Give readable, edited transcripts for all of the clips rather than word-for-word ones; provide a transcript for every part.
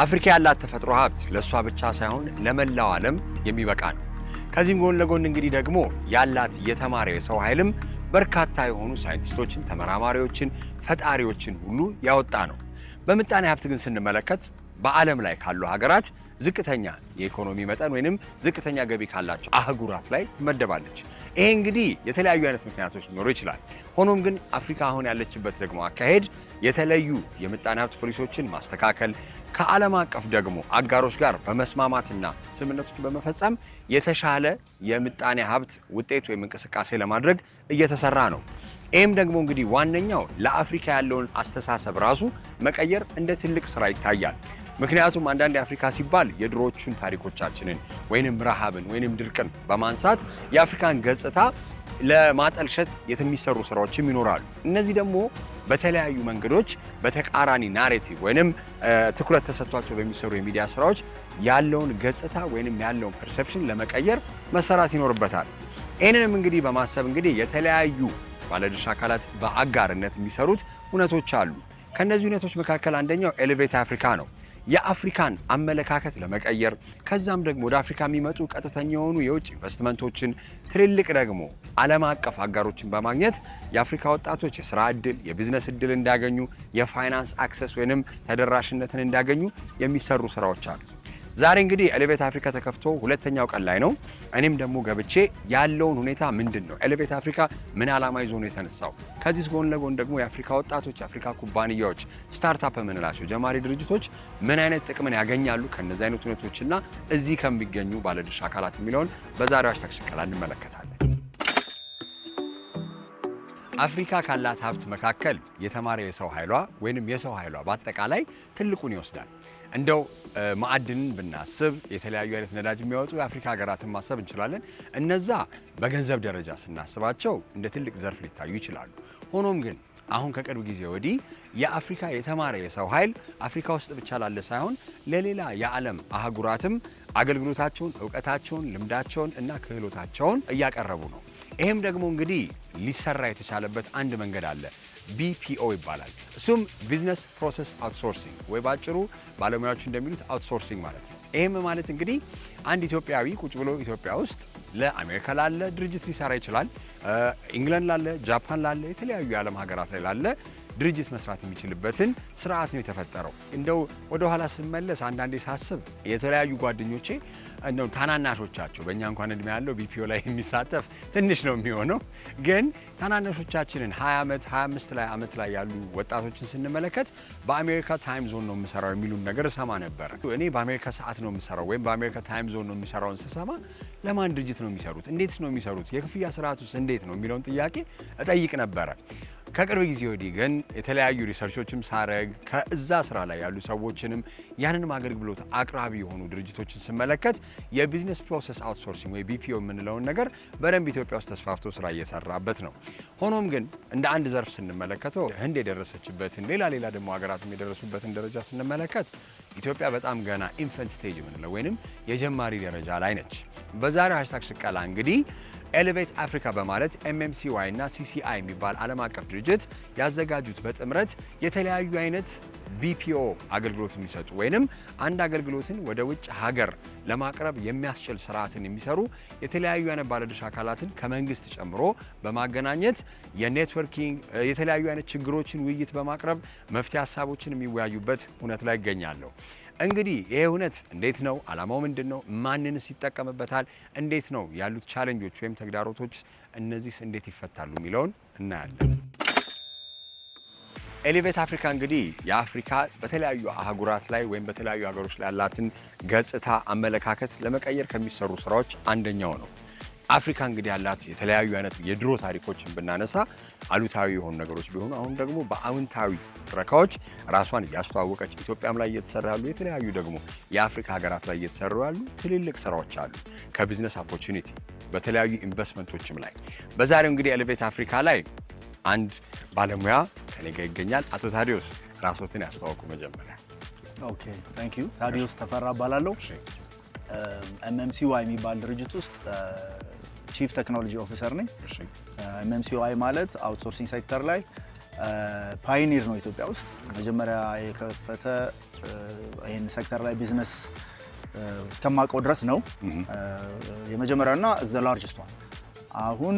አፍሪካ ያላት ተፈጥሮ ሀብት ለሷ ብቻ ሳይሆን ለመላው ዓለም የሚበቃ ነው። ከዚህም ጎን ለጎን እንግዲህ ደግሞ ያላት የተማረ የሰው ኃይልም በርካታ የሆኑ ሳይንቲስቶችን፣ ተመራማሪዎችን፣ ፈጣሪዎችን ሁሉ ያወጣ ነው። በምጣኔ ሀብት ግን ስንመለከት በዓለም ላይ ካሉ ሀገራት ዝቅተኛ የኢኮኖሚ መጠን ወይንም ዝቅተኛ ገቢ ካላቸው አህጉራት ላይ ትመደባለች። ይሄ እንግዲህ የተለያዩ አይነት ምክንያቶች ሊኖሩ ይችላል። ሆኖም ግን አፍሪካ አሁን ያለችበት ደግሞ አካሄድ የተለዩ የምጣኔ ሀብት ፖሊሲዎችን ማስተካከል ከዓለም አቀፍ ደግሞ አጋሮች ጋር በመስማማትና ስምምነቶች በመፈጸም የተሻለ የምጣኔ ሀብት ውጤት ወይም እንቅስቃሴ ለማድረግ እየተሰራ ነው። ይህም ደግሞ እንግዲህ ዋነኛው ለአፍሪካ ያለውን አስተሳሰብ ራሱ መቀየር እንደ ትልቅ ስራ ይታያል። ምክንያቱም አንዳንድ አፍሪካ ሲባል የድሮዎቹን ታሪኮቻችንን ወይንም ረሃብን ወይንም ድርቅን በማንሳት የአፍሪካን ገጽታ ለማጠልሸት የሚሰሩ ስራዎችም ይኖራሉ። እነዚህ ደግሞ በተለያዩ መንገዶች በተቃራኒ ናሬቲቭ ወይንም ትኩረት ተሰጥቷቸው በሚሰሩ የሚዲያ ስራዎች ያለውን ገጽታ ወይንም ያለውን ፐርሰፕሽን ለመቀየር መሰራት ይኖርበታል። ይህንንም እንግዲህ በማሰብ እንግዲህ የተለያዩ ባለድርሻ አካላት በአጋርነት የሚሰሩት እውነቶች አሉ። ከነዚህ እውነቶች መካከል አንደኛው ኤሌቬት አፍሪካ ነው። የአፍሪካን አመለካከት ለመቀየር ከዛም ደግሞ ወደ አፍሪካ የሚመጡ ቀጥተኛ የሆኑ የውጭ ኢንቨስትመንቶችን ትልልቅ ደግሞ ዓለም አቀፍ አጋሮችን በማግኘት የአፍሪካ ወጣቶች የስራ ዕድል፣ የቢዝነስ ዕድል እንዲያገኙ፣ የፋይናንስ አክሰስ ወይንም ተደራሽነትን እንዲያገኙ የሚሰሩ ስራዎች አሉ። ዛሬ እንግዲህ ኤሌቬት አፍሪካ ተከፍቶ ሁለተኛው ቀን ላይ ነው። እኔም ደግሞ ገብቼ ያለውን ሁኔታ ምንድነው ኤሌቬት አፍሪካ ምን ዓላማ ይዞ ነው የተነሳው፣ ከዚህ ጎን ለጎን ደግሞ የአፍሪካ ወጣቶች፣ የአፍሪካ ኩባንያዎች፣ ስታርታፕ የምንላቸው ጀማሪ ድርጅቶች ምን አይነት ጥቅምን ያገኛሉ ከነዚህ አይነት ሁኔታዎችና እዚህ ከሚገኙ ባለድርሻ አካላት የሚለውን በዛሬው አሽታክሽከላ እንመለከታለን። አፍሪካ ካላት ሀብት መካከል የተማረ የሰው ኃይሏ ወይንም የሰው ኃይሏ በአጠቃላይ ትልቁን ይወስዳል። እንደው ማዕድንን ብናስብ የተለያዩ አይነት ነዳጅ የሚያወጡ የአፍሪካ ሀገራትን ማሰብ እንችላለን። እነዛ በገንዘብ ደረጃ ስናስባቸው እንደ ትልቅ ዘርፍ ሊታዩ ይችላሉ። ሆኖም ግን አሁን ከቅርብ ጊዜ ወዲህ የአፍሪካ የተማረ የሰው ኃይል አፍሪካ ውስጥ ብቻ ላለ ሳይሆን ለሌላ የዓለም አህጉራትም አገልግሎታቸውን፣ እውቀታቸውን፣ ልምዳቸውን እና ክህሎታቸውን እያቀረቡ ነው። ይሄም ደግሞ እንግዲህ ሊሰራ የተቻለበት አንድ መንገድ አለ። BPO ይባላል። እሱም ቢዝነስ ፕሮሰስ አውትሶርሲንግ ወይ ባጭሩ ባለሙያዎች እንደሚሉት አውትሶርሲንግ ማለት ነው። ይሄም ማለት እንግዲህ አንድ ኢትዮጵያዊ ቁጭ ብሎ ኢትዮጵያ ውስጥ ለአሜሪካ ላለ ድርጅት ሊሰራ ይችላል። ኢንግላንድ ላለ፣ ጃፓን ላለ፣ የተለያዩ የዓለም ሀገራት ላይ ላለ ድርጅት መስራት የሚችልበትን ስርዓት ነው የተፈጠረው። እንደው ወደ ኋላ ስመለስ አንዳንዴ ሳስብ የተለያዩ ጓደኞቼ እንደው ታናናሾቻቸው በእኛ እንኳን እድሜ ያለው BPO ላይ የሚሳተፍ ትንሽ ነው የሚሆነው፣ ግን ታናናሾቻችንን 20 ዓመት 25 ዓመት ላይ ያሉ ወጣቶችን ስንመለከት በአሜሪካ ታይም ዞን ነው የምሰራው የሚሉን ነገር እሰማ ነበረ። እኔ በአሜሪካ ሰዓት ነው የምሰራው ወይም በአሜሪካ ታይም ዞን ነው የምሰራውን ስሰማ ለማን ድርጅት ነው የሚሰሩት፣ እንዴት ነው የሚሰሩት፣ የክፍያ ስርዓቱስ እንዴት ነው የሚለውን ጥያቄ እጠይቅ ነበረ። ከቅርብ ጊዜ ወዲህ ግን የተለያዩ ሪሰርቾችም ሳረግ ከዛ ስራ ላይ ያሉ ሰዎችንም ያንንም አገልግሎት አቅራቢ የሆኑ ድርጅቶችን ስመለከት የቢዝነስ ፕሮሰስ አውትሶርሲንግ ወይ BPO የምንለውን ነገር በደንብ ኢትዮጵያ ውስጥ ተስፋፍቶ ስራ እየሰራበት ነው። ሆኖም ግን እንደ አንድ ዘርፍ ስንመለከተው ህንድ የደረሰችበትን ሌላ ደግሞ ሀገራትም የደረሱበትን ደረጃ ስንመለከት ኢትዮጵያ በጣም ገና ኢንፈንት ስቴጅ የምንለው ወይንም የጀማሪ ደረጃ ላይ ነች። በዛሬው ሃሽታግ ሽቀላ እንግዲህ ኤሌቬት አፍሪካ በማለት MMCY እና CCI የሚባል ዓለም አቀፍ ድርጅት ያዘጋጁት በጥምረት የተለያዩ አይነት BPO አገልግሎት የሚሰጡ ወይንም አንድ አገልግሎትን ወደ ውጭ ሀገር ለማቅረብ የሚያስችል ስርዓትን የሚሰሩ የተለያዩ አይነት ባለድርሻ አካላትን ከመንግስት ጨምሮ በማገናኘት የኔትወርኪንግ የተለያዩ አይነት ችግሮችን ውይይት በማቅረብ መፍትሄ ሀሳቦችን የሚወያዩበት እውነት ላይ ይገኛሉ። እንግዲህ ይሄ እውነት እንዴት ነው? ዓላማው ምንድነው? ማንንስ ይጠቀምበታል? እንዴት ነው ያሉት ቻሌንጆች ወይም ተግዳሮቶች እነዚህስ እንዴት ይፈታሉ የሚለውን እናያለን። ኤሌቬት አፍሪካ እንግዲህ የአፍሪካ በተለያዩ አህጉራት ላይ ወይም በተለያዩ ሀገሮች ላይ ያላትን ገጽታ አመለካከት ለመቀየር ከሚሰሩ ስራዎች አንደኛው ነው። አፍሪካ እንግዲህ ያላት የተለያዩ አይነት የድሮ ታሪኮችን ብናነሳ አሉታዊ የሆኑ ነገሮች ቢሆኑ አሁን ደግሞ በአዎንታዊ ትረካዎች ራሷን እያስተዋወቀች ኢትዮጵያም ላይ እየተሰራ ያሉ የተለያዩ ደግሞ የአፍሪካ ሀገራት ላይ እየተሰሩ ያሉ ትልልቅ ስራዎች አሉ። ከቢዝነስ ኦፖርቹኒቲ በተለያዩ ኢንቨስትመንቶችም ላይ በዛሬው እንግዲህ ኤሌቬት አፍሪካ ላይ አንድ ባለሙያ ከኔ ጋር ይገኛል። አቶ ታዲዮስ ራስዎትን ያስተዋውቁ መጀመሪያ። ኦኬ ታንክ ዩ። ታዲዮስ ተፈራ እባላለሁ። MMCY የሚባል ድርጅት ውስጥ ቺፍ ቴክኖሎጂ ኦፊሰር ነኝ። MMCOI ማለት አውትሶርሲንግ ሴክተር ላይ ፓዮኒር ነው ኢትዮጵያ ውስጥ መጀመሪያ የከፈተ ይሄን ሴክተር ላይ ቢዝነስ እስከማውቀው ድረስ ነው የመጀመሪያውና ዘ ላርጀስት ዋን። አሁን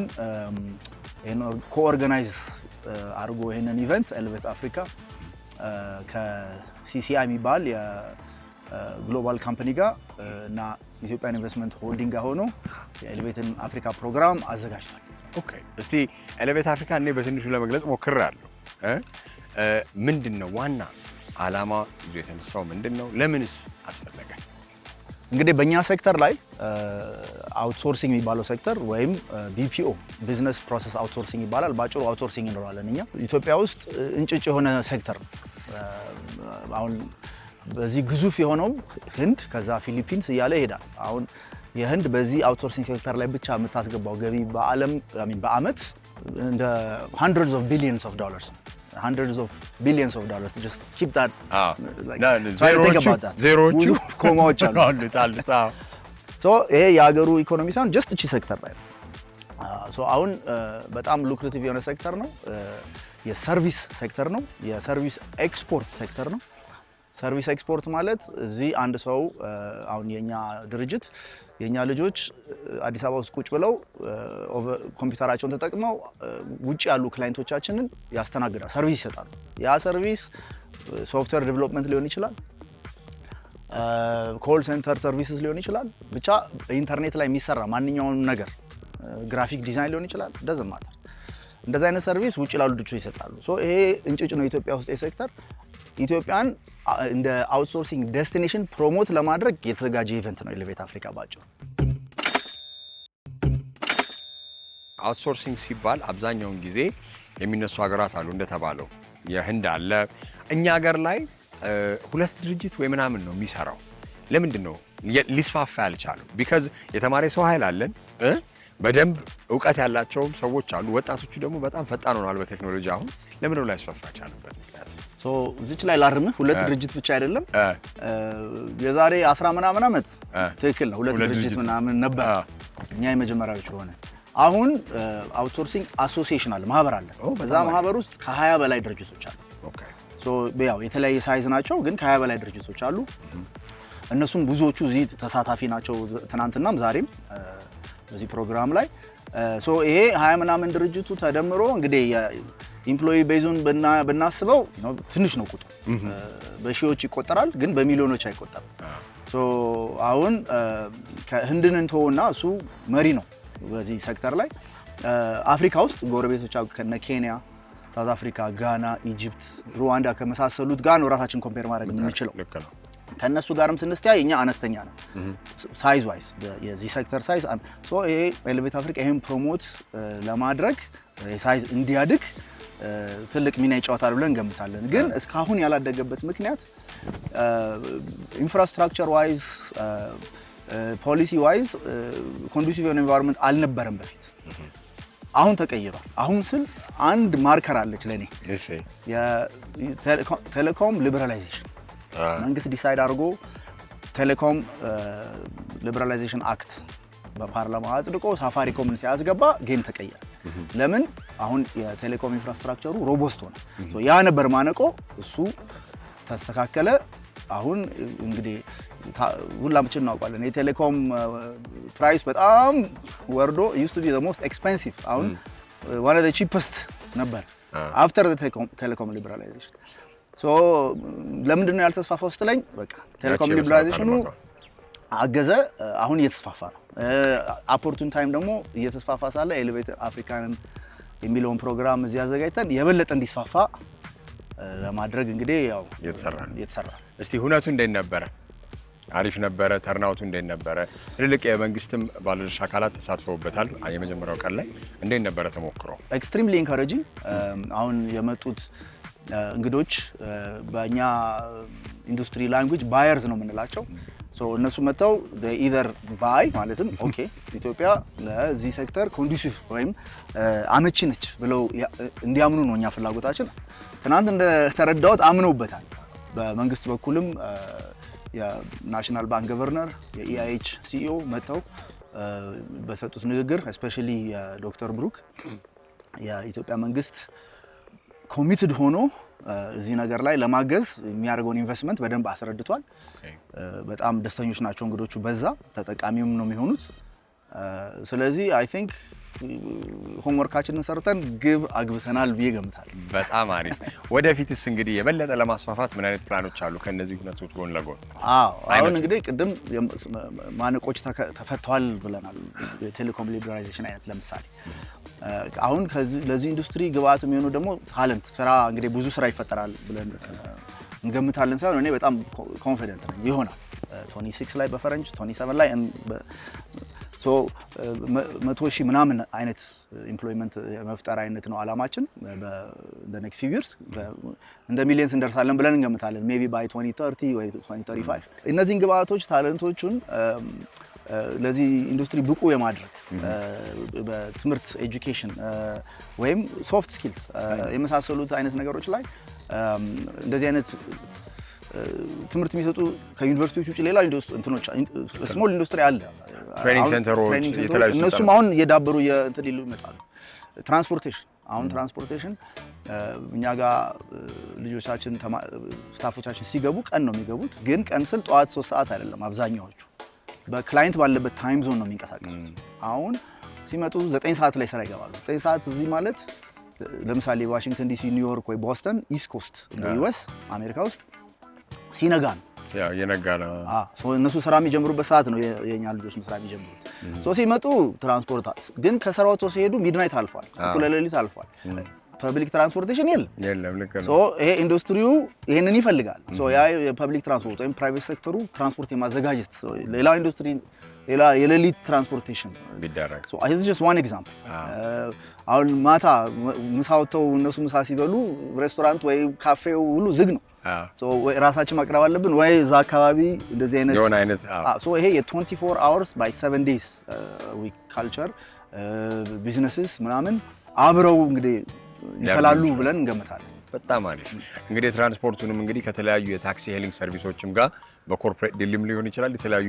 ይሄን ኮኦርጋናይዝ አድርጎ ይሄንን ኢቨንት ኤሌቬት አፍሪካ ከCCI የሚባል የግሎባል ካምፓኒ ጋር እና ኢትዮጵያን ኢንቨስትመንት ሆልዲንግ ጋር ሆኖ የኤሌቬትን አፍሪካ ፕሮግራም አዘጋጅቷል። ኦኬ፣ እስቲ ኤሌቬት አፍሪካ እኔ በትንሹ ለመግለጽ ሞክሬያለሁ። ምንድነው ዋና ዓላማ ይዞ የተነሳው ምንድነው? ለምንስ አስፈለገ? እንግዲህ በእኛ ሴክተር ላይ አውትሶርሲንግ የሚባለው ሴክተር ወይም BPO ቢዝነስ ፕሮሰስ አውትሶርሲንግ ይባላል። ባጭሩ አውትሶርሲንግ እንለዋለን እኛ። ኢትዮጵያ ውስጥ እንጭጭ የሆነ ሴክተር ነው። አሁን በዚህ ግዙፍ የሆነው ህንድ ከዛ ፊሊፒንስ እያለ ይሄዳል። አሁን የህንድ በዚህ አውትሶርሲንግ ሴክተር ላይ ብቻ የምታስገባው ገቢ በዓለም በአመት እንደ hundreds of billions of dollars just keep that ዜሮዎቹ ኮማዎች አሉ። ሶ ይሄ የሀገሩ ኢኮኖሚ ሳይሆን ጀስት እቺ ሴክተር ላይ ነው። ሶ አሁን በጣም ሉክሬቲቭ የሆነ ሴክተር ነው። የሰርቪስ ሴክተር ነው። የሰርቪስ ኤክስፖርት ሴክተር ነው። ሰርቪስ ኤክስፖርት ማለት እዚህ አንድ ሰው አሁን የኛ ድርጅት የኛ ልጆች አዲስ አበባ ውስጥ ቁጭ ብለው ኮምፒውተራቸውን ተጠቅመው ውጪ ያሉ ክላይንቶቻችንን ያስተናግዳል፣ ሰርቪስ ይሰጣሉ። ያ ሰርቪስ ሶፍትዌር ዴቨሎፕመንት ሊሆን ይችላል፣ ኮል ሴንተር ሰርቪስስ ሊሆን ይችላል። ብቻ ኢንተርኔት ላይ የሚሰራ ማንኛውንም ነገር ግራፊክ ዲዛይን ሊሆን ይችላል። ደዝም ማለት እንደዛ አይነት ሰርቪስ ውጪ ላሉ ድርጅቶች ይሰጣሉ። ሶ ይሄ እንጭጭ ነው ኢትዮጵያ ውስጥ የሴክተር ኢትዮጵያን እንደ አውትሶርሲንግ ዴስቲኔሽን ፕሮሞት ለማድረግ የተዘጋጀ ኢቨንት ነው ኤሌቬት አፍሪካ ባጭሩ። አውትሶርሲንግ ሲባል አብዛኛውን ጊዜ የሚነሱ ሀገራት አሉ እንደተባለው የህንድ አለ። እኛ ሀገር ላይ ሁለት ድርጅት ወይ ምናምን ነው የሚሰራው። ለምንድን ነው ሊስፋፋ ያልቻለው? ቢካዝ የተማረ ሰው ኃይል አለን፣ በደንብ እውቀት ያላቸው ሰዎች አሉ። ወጣቶቹ ደግሞ በጣም ፈጣን ሆነዋል በቴክኖሎጂ። አሁን ለምን ነው ላይስፋፋ ያልቻለበት ምክንያት? ሶ እዚች ላይ ላርምህ፣ ሁለት ድርጅት ብቻ አይደለም። የዛሬ 10 ምናምን ዓመት ትክክል ነው፣ ሁለት ድርጅት ምናምን ነበር እኛ የመጀመሪያዎቹ ሆነ። አሁን አውትሶርሲንግ አሶሲዬሽን አለ፣ ማህበር አለ። በዛ ማህበር ውስጥ ከ20 በላይ ድርጅቶች አሉ። ሶ ያው የተለያየ ሳይዝ ናቸው፣ ግን ከ20 በላይ ድርጅቶች አሉ። እነሱም ብዙዎቹ እዚህ ተሳታፊ ናቸው፣ ትናንትናም ዛሬም በዚህ ፕሮግራም ላይ። ሶ ይሄ 20 ምናምን ድርጅቱ ተደምሮ እንግዲህ ኢምፕሎይ ቤዙን ብናስበው ትንሽ ነው ቁጥር፣ በሺዎች ይቆጠራል፣ ግን በሚሊዮኖች አይቆጠርም። ሶ አሁን ከህንድን እንተውና እሱ መሪ ነው በዚህ ሴክተር ላይ። አፍሪካ ውስጥ ጎረቤቶች ከነ ኬንያ፣ ሳውዝ አፍሪካ፣ ጋና፣ ኢጂፕት፣ ሩዋንዳ ከመሳሰሉት ጋር ነው ራሳችን ኮምፔር ማድረግ የምንችለው። ከነሱ ጋርም ስንስተያይ እኛ አነስተኛ ነው ሳይዝ ዋይዝ የዚህ ሴክተር ሳይዝ። ሶ ይሄ ኤሌቬት አፍሪካ ይሄን ፕሮሞት ለማድረግ ሳይዝ እንዲያድግ ትልቅ ሚና ይጫወታል ብለን እንገምታለን። ግን እስካሁን ያላደገበት ምክንያት ኢንፍራስትራክቸር ዋይዝ ፖሊሲ ዋይዝ ኮንዱሲቭ የሆነ ኤንቫይሮንመንት አልነበረም በፊት። አሁን ተቀይሯል። አሁን ስል አንድ ማርከር አለች ለኔ፣ የቴሌኮም ሊበራላይዜሽን መንግስት ዲሳይድ አድርጎ ቴሌኮም ሊበራላይዜሽን አክት በፓርላማ አጽድቆ ሳፋሪኮምን ሲያስገባ ጌም ተቀየረ። ለምን? አሁን የቴሌኮም ኢንፍራስትራክቸሩ ሮቦስት ሆነ። ያ ነበር ማነቆ፣ እሱ ተስተካከለ። አሁን እንግዲህ ሁላችን እናውቃለን የቴሌኮም ፕራይስ በጣም ወርዶ used to be the most expensive፣ አሁን one of the cheapest ነበር after the telecom liberalization። ሶ ለምንድን ነው ያልተስፋፋው ስትለኝ፣ በቃ ቴሌኮም ሊበራላይዜሽኑ አገዘ፣ አሁን እየተስፋፋ ነው። አፖርቹን ታይም ደግሞ እየተስፋፋ ሳለ ኤሌቬት አፍሪካን የሚለውን ፕሮግራም እዚህ አዘጋጅተን የበለጠ እንዲስፋፋ ለማድረግ እንግዲህ ያው እየተሰራ። እስቲ ሁነቱ እንዴት ነበረ? አሪፍ ነበረ? ተርናውቱ እንዴት ነበረ? ትልልቅ የመንግስትም ባለድርሻ አካላት ተሳትፈውበታል። የመጀመሪያው ቀን ላይ እንዴት ነበረ ተሞክሮ? ኤክስትሪምሊ ኢንካሬጂንግ። አሁን የመጡት እንግዶች በእኛ ኢንዱስትሪ ላንጉዌጅ ባየርስ ነው የምንላቸው። እነሱ መጥተው ኢዘር ባይ ማለትም ኦኬ ኢትዮጵያ ለዚህ ሴክተር ኮንዱሲቭ ወይም አመቺ ነች ብለው እንዲያምኑ ነው እኛ ፍላጎታችን። ትናንት እንደተረዳሁት አምነውበታል። በመንግስት በኩልም የናሽናል ባንክ ገቨርነር፣ የኢአይኤች ሲኢኦ መጥተው በሰጡት ንግግር ስፔሻሊ ዶክተር ብሩክ የኢትዮጵያ መንግስት ኮሚትድ ሆኖ እዚህ ነገር ላይ ለማገዝ የሚያደርገውን ኢንቨስትመንት በደንብ አስረድቷል። በጣም ደስተኞች ናቸው እንግዶቹ፣ በዛ ተጠቃሚም ነው የሚሆኑት። ስለዚህ አይ ቲንክ ሆምወርካችንን ሰርተን ግብ አግብተናል ብዬ ገምታለሁ። በጣም አሪፍ። ወደፊትስ እንግዲህ የበለጠ ለማስፋፋት ምን አይነት ፕላኖች አሉ ከነዚህ ሁነቶች ጎን ለጎን? አሁን እንግዲህ ቅድም ማነቆች ተፈተዋል ብለናል። የቴሌኮም ሊበራላይዜሽን አይነት ለምሳሌ አሁን ለዚህ ኢንዱስትሪ ግብአት የሚሆኑ ደግሞ ታለንት ስራ እንግዲህ ብዙ ስራ ይፈጠራል ብለን እንገምታለን ሳይሆን እኔ በጣም ኮንፊደንት ነኝ ይሆናል። 26 ላይ በፈረንጅ 27 ላይ 100,000 ምናምን አይነት ኤምፕሎይመንት መፍጠር አይነት ነው አላማችን። በኔክስት ፊው ይርስ እንደ ሚሊየንስ እንደርሳለን ብለን እንገምታለን። ሜቢ ባይ 2030 ወይ 2035 እነዚህን ግብአቶች ታለንቶቹን ለዚህ ኢንዱስትሪ ብቁ የማድረግ በትምህርት ኤጁኬሽን ወይም ሶፍት ስኪልስ የመሳሰሉት አይነት ነገሮች ላይ እንደዚህ አይነት ትምህርት የሚሰጡ ከዩኒቨርሲቲዎች ውጪ ሌላ እንትኖች ስሞል ኢንዱስትሪ አለ። ትሬኒንግ ሴንተሮች የተለያዩ እነሱም አሁን እየዳበሩ እንትን ሊሉ ይመጣሉ። ትራንስፖርቴሽን እኛ ጋር ልጆቻችን ስታፎቻችን ሲገቡ ቀን ነው የሚገቡት። ግን ቀን ስል ጠዋት 3 ሰዓት አይደለም። አብዛኛዎቹ በክላይንት ባለበት ታይም ዞን ነው የሚንቀሳቀሱት። አሁን ሲመጡ 9 ሰዓት ላይ ስራ ይገባሉ። 9 ሰዓት እዚህ ማለት ለምሳሌ ዋሽንግተን ዲሲ፣ ኒውዮርክ ወይ ቦስተን ኢስት ኮስት እንደ ዩኤስ አሜሪካ ውስጥ ሲነጋ ነው። የነጋ ነው። እነሱ ስራ የሚጀምሩበት ሰዓት ነው የኛ ልጆች ስራ የሚጀምሩት። ሲመጡ ትራንስፖርት ግን ከስራቸው ሲሄዱ ሚድናይት አልፏል፣ እኩለ ሌሊት አልፏል። ፐብሊክ ትራንስፖርቴሽን የለም። ልክ ነው። ይሄ ኢንዱስትሪው ይሄንን ይፈልጋል። ያ የፐብሊክ ትራንስፖርት ወይም ፕራይቬት ሴክተሩ ትራንስፖርት የማዘጋጀት ሌላ ኢንዱስትሪ ሌላ የሌሊት ትራንስፖርቴሽን ቢደረግ this is just one example። አሁን ማታ ምሳ ወጥተው እነሱ ምሳ ሲበሉ ሬስቶራንት ወይ ካፌው ሁሉ ዝግ ነው። ወይ ራሳችን ማቅረብ አለብን ወይ እዛ አካባቢ እንደዚህ አይነት ይሄ የ24 hours by 7 days week culture ቢዝነስስ ምናምን አብረው እንግዲህ ይፈላሉ ብለን እንገምታለን። በጣም አሪፍ። እንግዲህ ትራንስፖርቱንም እንግዲህ ከተለያዩ የታክሲ ሄሊንግ ሰርቪሶችም ጋር በኮርፖሬት ዲልም ሊሆን ይችላል የተለያዩ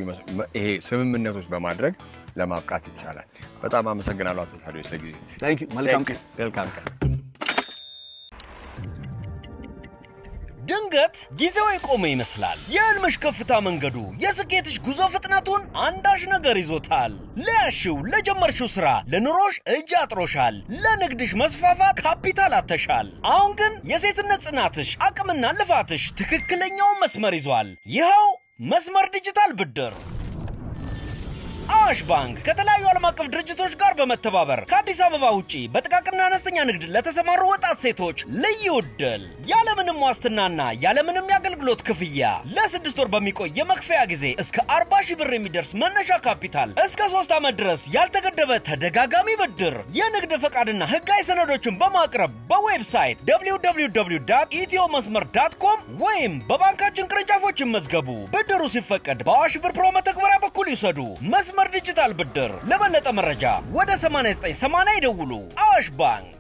ይሄ ስምምነቶች በማድረግ ለማብቃት ይቻላል። በጣም አመሰግናለሁ አቶ ታዲዮስ ለጊዜው። ታንክ ዩ። መልካም ቀን። ድንገት ጊዜው የቆመ ይመስላል። የህልምሽ ከፍታ መንገዱ፣ የስኬትሽ ጉዞ ፍጥነቱን አንዳች ነገር ይዞታል። ለያሽው ለጀመርሽው ስራ፣ ለኑሮሽ እጅ አጥሮሻል። ለንግድሽ መስፋፋት ካፒታል አተሻል። አሁን ግን የሴትነት ጽናትሽ፣ አቅምና ልፋትሽ ትክክለኛውን መስመር ይዟል። ይኸው መስመር ዲጂታል ብድር። አዋሽ ባንክ ከተለያዩ ዓለም አቀፍ ድርጅቶች ጋር በመተባበር ከአዲስ አበባ ውጪ በጥቃቅንና አነስተኛ ንግድ ለተሰማሩ ወጣት ሴቶች ልዩ ዕድል ያለምንም ዋስትናና ያለምንም የአገልግሎት ክፍያ ለ6 ወር በሚቆይ የመክፈያ ጊዜ እስከ 40,000 ብር የሚደርስ መነሻ ካፒታል፣ እስከ 3 ዓመት ድረስ ያልተገደበ ተደጋጋሚ ብድር፣ የንግድ ፈቃድና ህጋዊ ሰነዶችን በማቅረብ በዌብሳይት www.ethiomasmer.com ወይም በባንካችን ቅርንጫፎች ይመዝገቡ። ብድሩ ሲፈቀድ በአዋሽ ብር ፕሮ መተግበሪያ በኩል ይውሰዱ። መስመር ዲጂታል ብድር። ለበለጠ መረጃ ወደ 8980 ይደውሉ። አዋሽ ባንክ።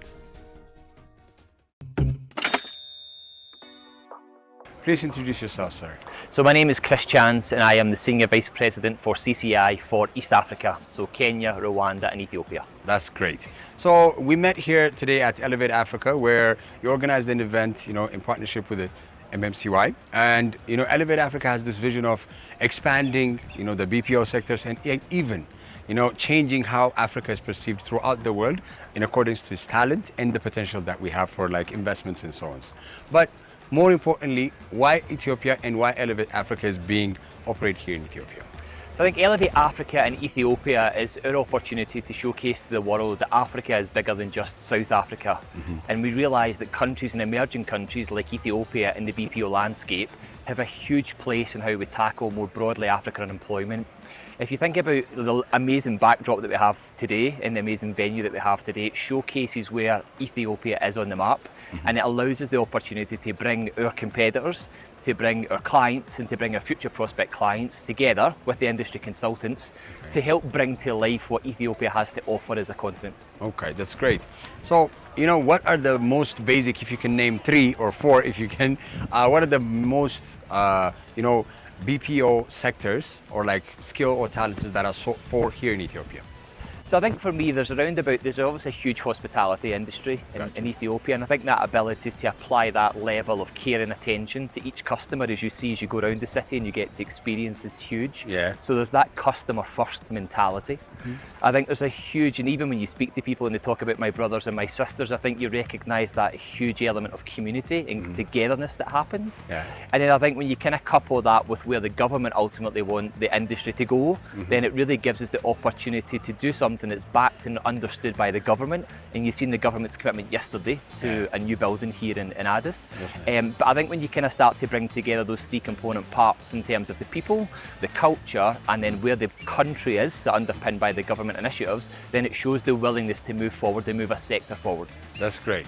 Please introduce yourself, sir. So my name is Chris Chance and I am the Senior Vice President for CCI for East Africa, so Kenya, Rwanda and Ethiopia. That's great. So we met here today at Elevate Africa where you organized an event, in partnership with the MMCY, and Elevate Africa has this vision of expanding the BPO sectors and even changing how Africa is perceived throughout the world in accordance to its talent and the potential that we have for like investments and so on. But more importantly, why Ethiopia and why Elevate Africa is being operated here in Ethiopia? So I think Elevate Africa and Ethiopia is our opportunity to showcase to the world that Africa is bigger than just South Africa. And we realise that countries and emerging countries like Ethiopia in the BPO landscape have a huge place in how we tackle more broadly African unemployment. If you think about the amazing backdrop that we have today and the amazing venue that we have today, it showcases where Ethiopia is on the map, and it allows us the opportunity to bring our competitors, to bring our clients and to bring our future prospect clients together with the industry consultants to help bring to life what Ethiopia has to offer as a continent. Okay, that's great. So, what are the most basic, if you can name 3 or 4 if you can, what are the most, BPO sectors or like skill or talents that are sought for here in Ethiopia? So I think for me, there's obviously a huge hospitality industry in Ethiopia, and I think that ability to apply that level of care and attention to each customer as you go around the city and you get to experience is huge. Yeah. So there's that customer first mentality. I think there's a huge, and even when you speak to people and they talk about my brothers and my sisters, I think you recognise that huge element of community and togetherness that happens. Yeah. And then I think when you kind of couple that with where the government ultimately want the industry to go, then it really gives us the opportunity to do something that's backed and understood by the government. And you've seen the government's commitment yesterday to a new building here in Addis. But I think when you kind of start to bring together those three component parts in terms of the people, the culture, and then where the country is, so underpinned by the government initiatives, then it shows the willingness to move forward, to move a sector forward. That's great.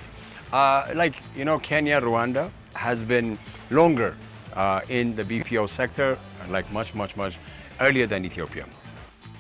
Kenya, Rwanda has been longer in the BPO sector, like much earlier than Ethiopia.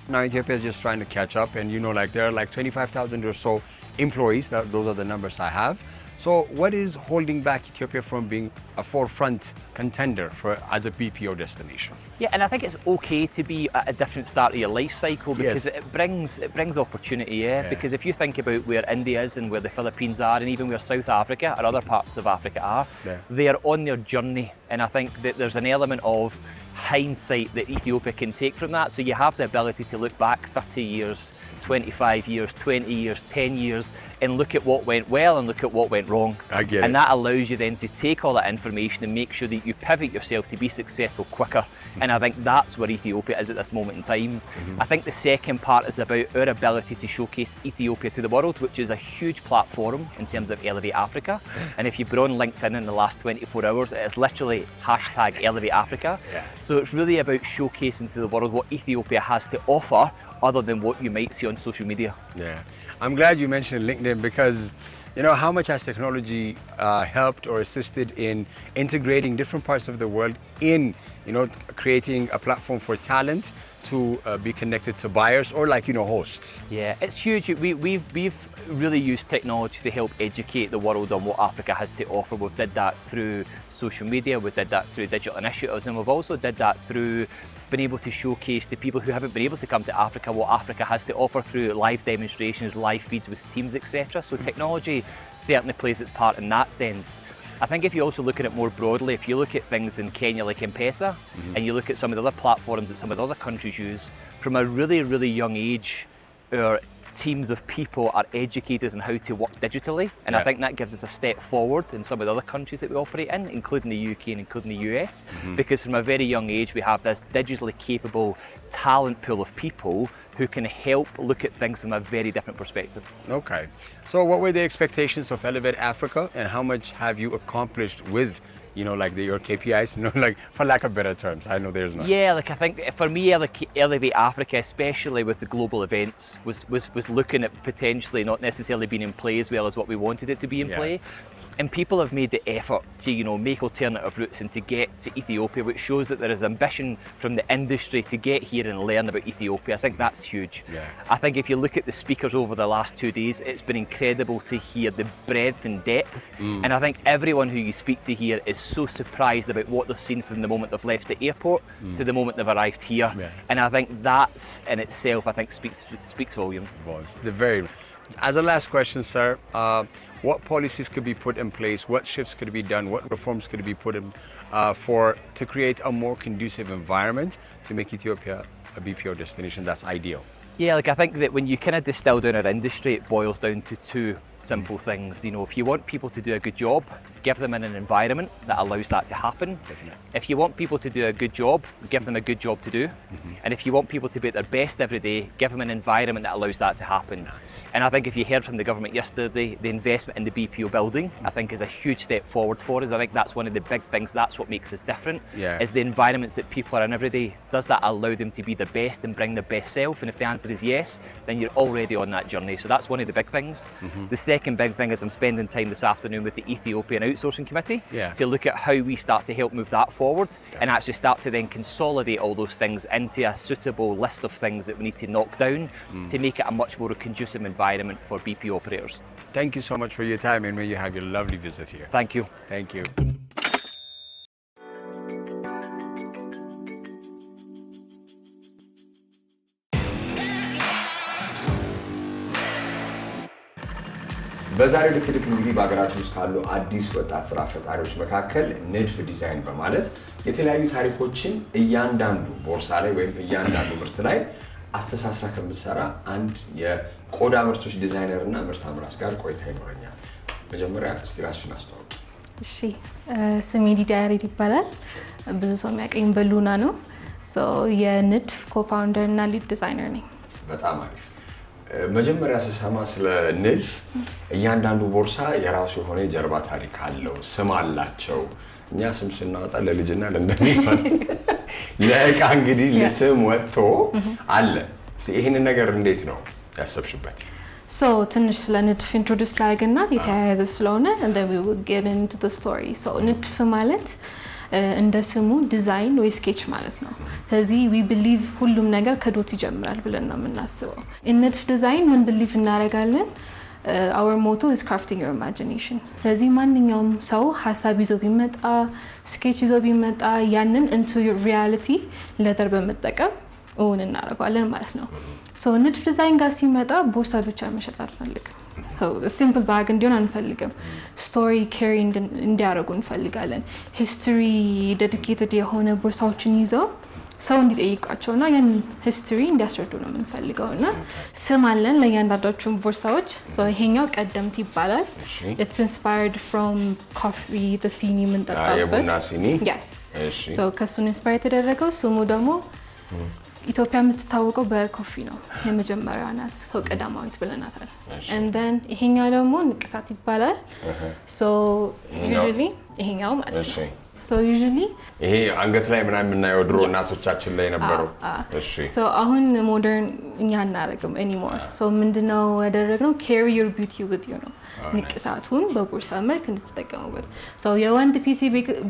Now Ethiopia is just trying to catch up, and there are like 25,000 or so employees. Those are the numbers I have. So what is holding back Ethiopia from being a forefront contender as a BPO destination? Yeah, and I think it's okay to be at a different start of your life cycle because it brings opportunity, because if you think about where India is and where the Philippines are and even where South Africa or other parts of Africa are, they are on their journey, and I think that there's an element of hindsight that Ethiopia can take from that. So you have the ability to look back 30 years, 25 years, 20 years, 10 years and look at what went well and look at what went wrong. I get it. And that allows you then to take all that information and make sure that you pivot yourself to be successful quicker. And I think that's where Ethiopia is at this moment in time. I think the second part is about our ability to showcase Ethiopia to the world, which is a huge platform in terms of Elevate Africa. And if you've been on LinkedIn in the last 24 hours, it is literally hashtag Elevate Africa. So it's really about showcasing to the world what Ethiopia has to offer other than what you might see on social media. Yeah, I'm glad you mentioned LinkedIn because how much has technology helped or assisted in integrating different parts of the world in creating a platform for talent to be connected to buyers or hosts. Yeah, it's huge. We've really used technology to help educate the world on what Africa has to offer. We've did that through social media, we did that through digital initiatives, and we've also did that through being able to showcase to people who haven't been able to come to Africa what Africa has to offer through live demonstrations, live feeds with teams, etc. So technology certainly plays its part in that sense. I think if you also look at it more broadly, if you look at things in Kenya like M-Pesa, and you look at some of the other platforms that some of the other countries use, from a really, really young age, our teams of people are educated on how to work digitally, and I think that gives us a step forward in some of the other countries that we operate in, including the UK and including the US, because from a very young age we have this digitally capable talent pool of people who can help look at things from a very different perspective. Okay, so what were the expectations of Elevate Africa, and how much have you accomplished with your KPIs, for lack of better terms? I know there's none. Yeah, I think for me, Elevate Africa, especially with the global events, was looking at potentially not necessarily being in play as well as what we wanted it to be in play. And people have made the effort to, make alternative routes and to get to Ethiopia, which shows that there is ambition from the industry to get here and learn about Ethiopia. I think that's huge. I think if you look at the speakers over the last 2 days, it's been incredible to hear the breadth and depth. And I think everyone who you speak to here is so surprised about what they've seen from the moment they've left the airport to the moment they've arrived here. And I think that's in itself, speaks volumes. As a last question, sir, what policies could be put in place? What shifts could be done? What reforms could be put in to create a more conducive environment to make Ethiopia a BPO destination that's ideal? Yeah, I think that when you kind of distill down our industry, it boils down to two simple things. If you want people to do a good job, give them in an environment that allows that to happen. If you want people to do a good job, give them a good job to do. And if you want people to be at their best every day, give them an environment that allows that to happen. And I think if you heard from the government yesterday, the investment in the BPO building, I think is a huge step forward for us. I think that's one of the big things, that's what makes us different, is the environments that people are in every day. Does that allow them to be their best and bring their best self? And if the answer is yes, then you're already on that journey. So that's one of the big things. The second big thing is I'm spending time this afternoon with the Ethiopian Outsourcing Committee to look at how we start to help move that forward and actually start to then consolidate all those things into a suitable list of things that we need to knock down to make it a much more conducive environment for BPO operators. Thank you so much for your time, and may you have your lovely visit here. Thank you. Thank you. በዛሬው ልክ እንግዲህ በሀገራችን ውስጥ ካሉ አዲስ ወጣት ስራ ፈጣሪዎች መካከል ንድፍ ዲዛይን በማለት የተለያዩ ታሪኮችን እያንዳንዱ ቦርሳ ላይ ወይም እያንዳንዱ ምርት ላይ አስተሳስራ ከምትሰራ አንድ የቆዳ ምርቶች ዲዛይነር እና ምርት አምራች ጋር ቆይታ ይኖረኛል። መጀመሪያ እስቲ ራስሽን አስተዋውቂ። እሺ፣ ስሜ ሊዲያ ያሬድ ይባላል። ብዙ ሰው የሚያውቀኝ በሉና ነው። የንድፍ ኮፋውንደር እና ሊድ ዲዛይነር ነኝ። በጣም አሪፍ። መጀመሪያ ስሰማ ስለ ንድፍ እያንዳንዱ ቦርሳ የራሱ የሆነ የጀርባ ታሪክ አለው፣ ስም አላቸው። እኛ ስም ስናወጣ ለልጅና ለእንደዚህ ለእቃ እንግዲህ ስም ወጥቶ አለ። እስቲ ይህንን ነገር እንዴት ነው ያሰብሽበት? ትንሽ ስለ ንድፍ ኢንትሮዲውስ ላድርግና የተያያዘ ስለሆነ and then we will get into the story. ንድፍ ማለት እንደ ስሙ ዲዛይን ወይ ስኬች ማለት ነው። ስለዚህ we believe ሁሉም ነገር ከዶት ይጀምራል ብለን ነው የምናስበው። ንድፍ ዲዛይን ምን believe እናደርጋለን? our motto is crafting your imagination. ስለዚህ ማንኛውም ሰው ሀሳብ ይዞ ቢመጣ ስኬች ይዞ ቢመጣ ያንን into your reality ሌተር በመጠቀም እውን እናደርገዋለን ማለት ነው። ንድፍ ዲዛይን ጋር ሲመጣ ቦርሳ ብቻ መሸጥ አንፈልግም። ሲምፕል ባግ እንዲሆን አንፈልግም። ስቶሪ ካሪ እንዲያደርጉ እንፈልጋለን። ሂስትሪ ዴዲኬትድ የሆነ ቦርሳዎችን ይዘው ሰው እንዲጠይቃቸው እና ያን ሂስትሪ እንዲያስረዱ ነው የምንፈልገው። እና ስም አለን ለእያንዳንዳቸው ቦርሳዎች። ይሄኛው ቀደምት ይባላል። It's inspired from coffee, the ሲኒ የምንጠጣበት የቡና ሲኒ። Yes. ከሱ ኢንስፓየር የተደረገው ስሙ ደግሞ ኢትዮጵያ የምትታወቀው በኮፊ ነው። የመጀመሪያዋ ናት። ቀዳማዊት ብለናታል። and then ይሄኛው ደግሞ ንቅሳት ይባላል። usually ይሄኛው ማለት ነው። usually ይሄ አንገት ላይ ምናምን የምናየው ድሮ እናቶቻችን ላይ ነበረው። እሺ አሁን ሞደርን እኛ አናረግም anymore. ምንድነው ያደረግነው? carry your beauty with you ነው። ንቅሳቱን በቦርሳ መልክ እንድትጠቀሙበት። የወንድ ፒሲ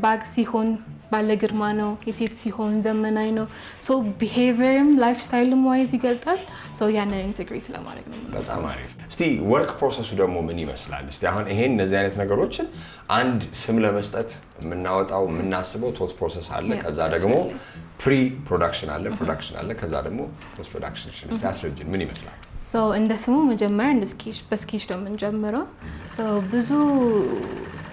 ባግ ሲሆን ባለ ግርማ ነው፣ የሴት ሲሆን ዘመናዊ ነው። ቢሄቪየርም ላይፍ ስታይልም ዋይዝ ይገልጣል። ያንን ኢንቴግሬት ለማድረግ ነው። በጣም አሪፍ። እስቲ ወርክ ፕሮሰሱ ደግሞ ምን ይመስላል? እስቲ አሁን ይሄን እነዚህ አይነት ነገሮችን አንድ ስም ለመስጠት የምናወጣው የምናስበው ቶት ፕሮሰስ አለ። ከዛ ደግሞ ፕሪ ፕሮዳክሽን አለ፣ ፕሮዳክሽን አለ፣ ከዛ ደግሞ ፖስት ፕሮዳክሽን። እስቲ አስረጅን ምን ይመስላል? እንደ ስሙ መጀመሪያ በስኬች ነው የምንጀምረው። ብዙ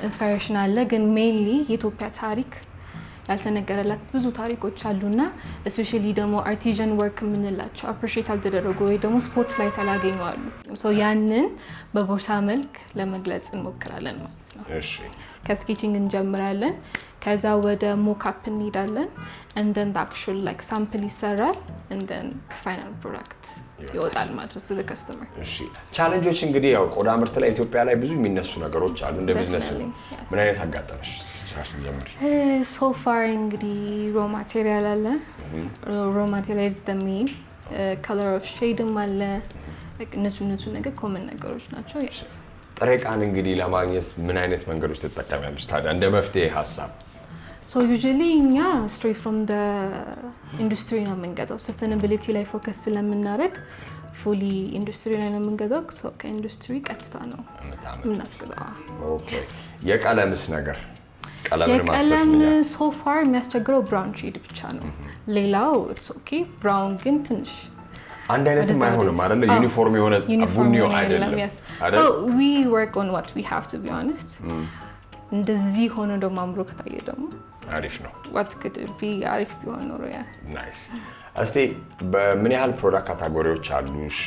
ኢንስፓይሬሽን አለ፣ ግን ሜይንሊ የኢትዮጵያ ታሪክ ያልተነገረላት ብዙ ታሪኮች አሉና እስፔሻሊ ደግሞ አርቲዛን ወርክ የምንላቸው አፕሪሺየት አልተደረጉ ወይ ደግሞ ስፖት ላይ ያላገኙ አሉ። ያንን በቦርሳ መልክ ለመግለጽ እንሞክራለን ማለት ነው። እሺ ከስኬቺንግ እንጀምራለን፣ ከዛ ወደ ሞካፕ እንሄዳለን and then the actual like sample ይሰራል and then final product ይወጣል ማለት ነው to the customer። እሺ ቻሌንጆች እንግዲህ ያው ቆዳ ምርት ላይ ኢትዮጵያ ላይ ብዙ የሚነሱ ነገሮች አሉ እንደ ቢዝነስ ነው። ምን አይነት አጋጠመሽ? so far እንግዲህ ሮ ማቴሪያል አለ። ሮ ማቴሪያል is the main color of shade አለ። እነሱ ነገር ኮመን ነገሮች ናቸው። yes ጥሬ ዕቃን እንግዲህ ለማግኘት ምን አይነት መንገዶች ትጠቀሚያለሽ ታዲያ እንደ መፍትሄ ሀሳብ? usually እኛ straight from the industry ነው የምንገዛው። sustainability ላይ ፎከስ ስለምናደርግ ፉሊ ኢንዱስትሪ ላይ ነው የምንገዛው። ከኢንዱስትሪ ቀጥታ ነው የምናስገዛው። ኦኬ የቀለምስ ነገር የቀለም so far የሚያስቸግረው ብራውን ሼድ ብቻ ነው። ሌላው it's okay ብራውን ግን ትንሽ አንድ አይነትም አይሆንም አይደል? ዩኒፎርም የሆነ ቡኒዮ አይደለም አይደል? so we work on what we have to be honest። እንደዚህ ሆኖ ደግሞ አምሮ ከታየ ደግሞ አሪፍ ነው። what could be አሪፍ ቢሆን ኖሮ ያ ናይስ። እስቲ በምን ያህል ፕሮዳክት ካታጎሪዎች አሉሽ?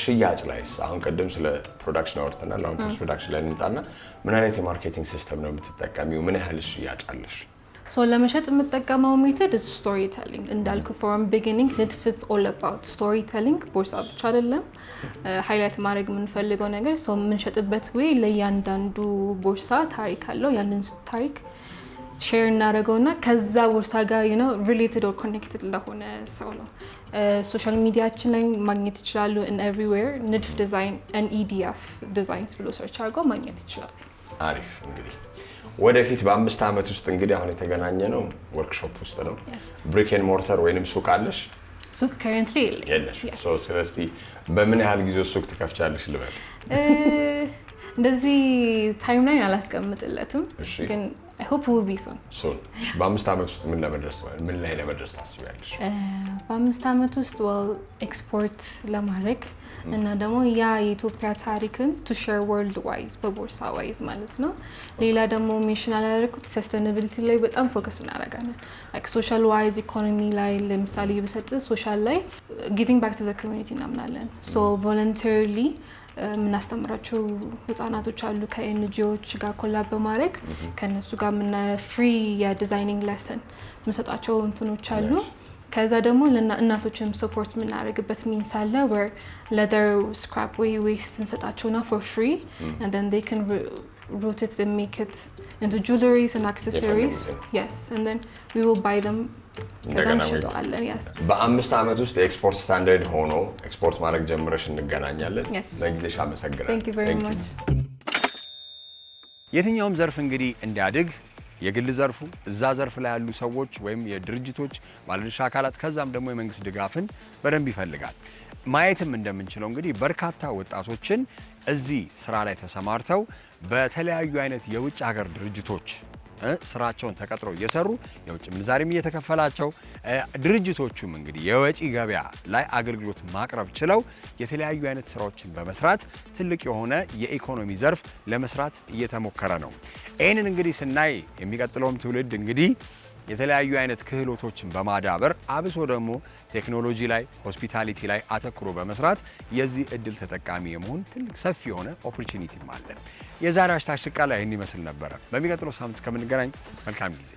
ሽያጭ ላይስ አሁን ቅድም ስለ ፕሮዳክሽን አውርተናል። አሁን ፖስት ፕሮዳክሽን ላይ እንምጣና ምን አይነት የማርኬቲንግ ሲስተም ነው የምትጠቀሚው? ምን ያህል ሽያጭ አለሽ? ለመሸጥ የምጠቀመው ሜተድ ስቶሪ ቴሊንግ እንዳልኩ from beginning ንድፍ it's all about storytelling። ቦርሳ ብቻ አይደለም ሃይላይት ማድረግ የምንፈልገው ነገር የምንሸጥበት ወይ ለእያንዳንዱ ቦርሳ ታሪክ አለው። ያንን ታሪክ ሼር እናደርገውና ከዛ ቦርሳ ጋር ሪሌትድ ኦር ኮኔክትድ ለሆነ ሰው ነው። ሶሻል ሚዲያችን ላይ ማግኘት ይችላሉ። in everywhere ንድፍ ዲዛይን and EDF ዲዛይንስ ብሎ ሰርች አድርገው ማግኘት ይችላሉ። አሪፍ። እንግዲህ ወደፊት በ5 ዓመት ውስጥ እንግዲህ አሁን የተገናኘ ነው ወርክሾፕ ውስጥ ነው። ብሪክ ኤንድ ሞርተር ወይንም ሱቅ አለሽ? ሱቅ currently የለሽ። ስለዚህ በምን ያህል ጊዜ ሱቅ ትከፍቻለሽ ልበል? እንደዚህ ታይምላይን አላስቀምጥለትም ግን I hope we will be soon. በ5 ዓመት ውስጥ ምን ላይ ለመድረስ ታስቢያለሽ? በ5 ዓመት ውስጥ ኤክስፖርት ለማድረግ እና ደግሞ ያ የኢትዮጵያ ታሪክን to share world wise በቦርሳ ዋይዝ ማለት ነው። ሌላ ደግሞ ሜንሽን አላደረኩት ሰስቴናቢሊቲ ላይ በጣም ፎከስ እናደርጋለን። like social wise ኢኮኖሚ ላይ ለምሳሌ በሰጥ ሶሻል ላይ giving back to the community እናምናለን። so voluntarily ምናስተምራቸው ህፃናቶች አሉ ከኤንጂኦዎች ጋር ኮላብ በማድረግ ከነሱ ጋር ምን ፍሪ የዲዛይኒንግ ሌሰን ምንሰጣቸው እንትኖች አሉ። ከዛ ደግሞ ለእናቶችም ሰፖርት ምናደርግበት ሚንስ አለ where leather scrap waste እንሰጣቸውና for free and then they can root it and make it into jewelries and accessories. Yes, and then we will buy them. በ5 ዓመት ውስጥ ኤክስፖርት ስታንዳርድ ሆኖ ኤክስፖርት ማድረግ ጀምረሽ እንገናኛለን። ለጊዜሽ አመሰግናለሁ። Thank you very much. የትኛውም ዘርፍ እንግዲህ እንዲያድግ የግል ዘርፉ እዛ ዘርፍ ላይ ያሉ ሰዎች ወይም የድርጅቶች ባለድርሻ አካላት ከዛም ደግሞ የመንግስት ድጋፍን በደንብ ይፈልጋል። ማየትም እንደምንችለው እንግዲህ በርካታ ወጣቶችን እዚህ ስራ ላይ ተሰማርተው በተለያዩ አይነት የውጭ ሀገር ድርጅቶች ስራቸውን ተቀጥረው እየሰሩ የውጭ ምንዛሬም እየተከፈላቸው ድርጅቶቹም እንግዲህ የወጪ ገበያ ላይ አገልግሎት ማቅረብ ችለው የተለያዩ አይነት ስራዎችን በመስራት ትልቅ የሆነ የኢኮኖሚ ዘርፍ ለመስራት እየተሞከረ ነው። ይህንን እንግዲህ ስናይ የሚቀጥለውም ትውልድ እንግዲህ የተለያዩ አይነት ክህሎቶችን በማዳበር አብሶ ደግሞ ቴክኖሎጂ ላይ ሆስፒታሊቲ ላይ አተኩሮ በመስራት የዚህ እድል ተጠቃሚ የመሆን ትልቅ ሰፊ የሆነ ኦፖርቹኒቲም አለ። የዛሬው #ሽቃላ ይህን ይመስል ነበር። በሚቀጥለው ሳምንት እስከምንገናኝ መልካም ጊዜ